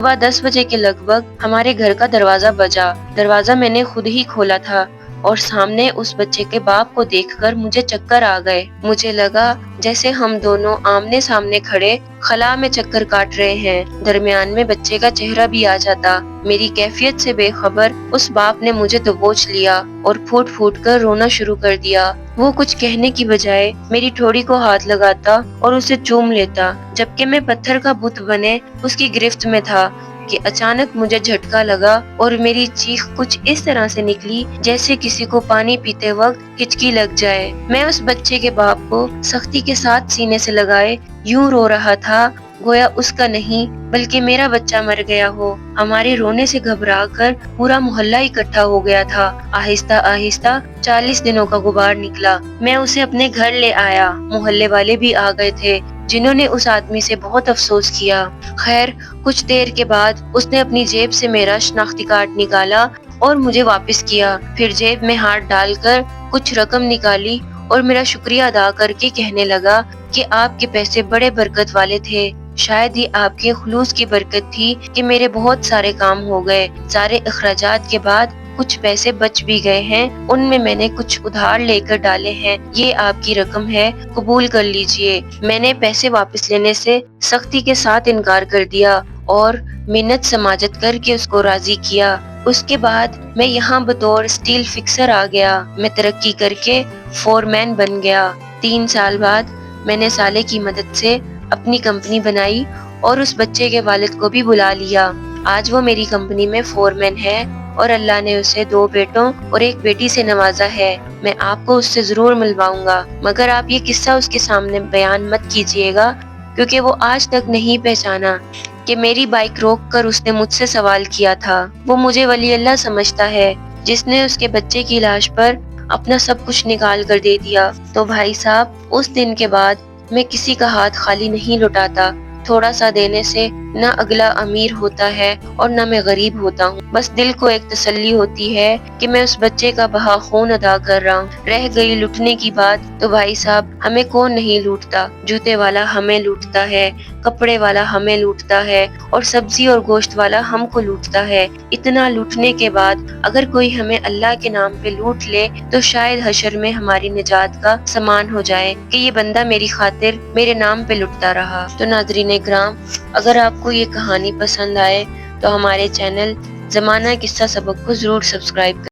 सुबह 10 बजे के लगभग हमारे घर का दरवाजा बजा। दरवाजा मैंने खुद ही खोला था और सामने उस बच्चे के बाप को देखकर मुझे चक्कर आ गए। मुझे लगा जैसे हम दोनों आमने सामने खड़े खला में चक्कर काट रहे हैं। दरमियान में बच्चे का चेहरा भी आ जाता। मेरी कैफियत से बेखबर उस बाप ने मुझे दबोच लिया और फूट फूट कर रोना शुरू कर दिया। वो कुछ कहने की बजाय मेरी ठोड़ी को हाथ लगाता और उसे चूम लेता, जबकि मैं पत्थर का बुत बने उसकी गिरफ्त में था कि अचानक मुझे झटका लगा और मेरी चीख कुछ इस तरह से निकली जैसे किसी को पानी पीते वक्त हिचकी लग जाए। मैं उस बच्चे के बाप को सख्ती के साथ सीने से लगाए यूं रो रहा था गोया उसका नहीं बल्कि मेरा बच्चा मर गया हो। हमारे रोने से घबराकर पूरा मोहल्ला इकट्ठा हो गया था। आहिस्ता आहिस्ता 40 दिनों का गुबार निकला। मैं उसे अपने घर ले आया। मोहल्ले वाले भी आ गए थे जिन्होंने उस आदमी से बहुत अफसोस किया। खैर कुछ देर के बाद उसने अपनी जेब से मेरा शनाख्ती कार्ड निकाला और मुझे वापस किया। फिर जेब में हाथ डालकर कुछ रकम निकाली और मेरा शुक्रिया अदा करके कहने लगा कि आपके पैसे बड़े बरकत वाले थे। शायद ये आपके खुलूस की बरकत थी कि मेरे बहुत सारे काम हो गए। सारे अखराजात के बाद कुछ पैसे बच भी गए हैं, उनमें मैंने कुछ उधार लेकर डाले हैं। ये आपकी रकम है, कबूल कर लीजिए। मैंने पैसे वापस लेने से सख्ती के साथ इनकार कर दिया और मिन्नत समाजत करके उसको राजी किया। उसके बाद मैं यहाँ बतौर स्टील फिक्सर आ गया। मैं तरक्की करके फोरमैन बन गया। 3 साल बाद मैंने साले की मदद से अपनी कंपनी बनाई और उस बच्चे के वालिद को भी बुला लिया। आज वो मेरी कंपनी में फोरमैन है और अल्लाह ने उसे 2 बेटों और 1 बेटी से नवाजा है। मैं आपको उससे जरूर मिलवाऊंगा, मगर आप ये किस्सा उसके सामने बयान मत कीजिएगा क्योंकि वो आज तक नहीं पहचाना कि मेरी बाइक रोक कर उसने मुझसे सवाल किया था। वो मुझे वली अल्लाह समझता है जिसने उसके बच्चे की लाश पर अपना सब कुछ निकाल कर दे दिया। तो भाई साहब, उस दिन के बाद मैं किसी का हाथ खाली नहीं लौटाता। थोड़ा सा देने से न अगला अमीर होता है और न मैं गरीब होता हूँ। बस दिल को एक तसल्ली होती है कि मैं उस बच्चे का बहा खून अदा कर रहा हूँ। रह गई लूटने की बात, तो भाई साहब हमें कौन नहीं लूटता। जूते वाला हमें लूटता है, कपड़े वाला हमें लूटता है और सब्जी और गोश्त वाला हमको लूटता है। इतना लूटने के बाद अगर कोई हमें अल्लाह के नाम पे लूट ले तो शायद हशर में हमारी निजात का समान हो जाए कि ये बंदा मेरी खातिर मेरे नाम पे लुटता रहा। तो नाज़रीन इकराम, अगर आपको ये कहानी पसंद आए तो हमारे चैनल ज़माना किस्सा सबक को जरूर सब्सक्राइब